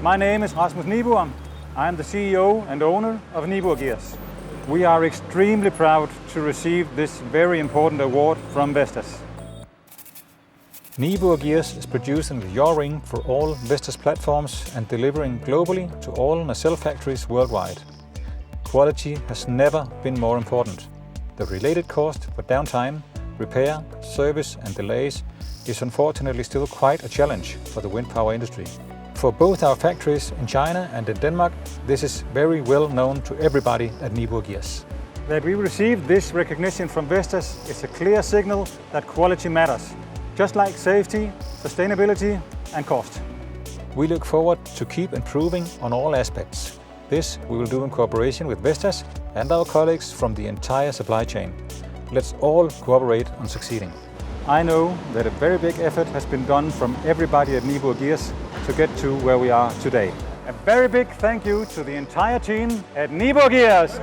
My name is Niebuhr. I am the CEO and owner of Niebuhr Gears. We are extremely proud to receive this very important award from Vestas. Niebuhr Gears is producing the yaw ring for all Vestas platforms and delivering globally to all nacelle factories worldwide. Quality has never been more important. The related cost for downtime, repair, service and delays is unfortunately still quite a challenge for the wind power industry. For both our factories in China and in Denmark, this is very well known to everybody at Niebuhr Gears. That we received this recognition from Vestas is a clear signal that quality matters, just like safety, sustainability and cost. We look forward to keep improving on all aspects. This we will do in cooperation with Vestas and our colleagues from the entire supply chain. Let's all cooperate on succeeding. I know that a very big effort has been done from everybody at Niebuhr Gears to get to where we are today. A very big thank you to the entire team at Niebuhr Gears.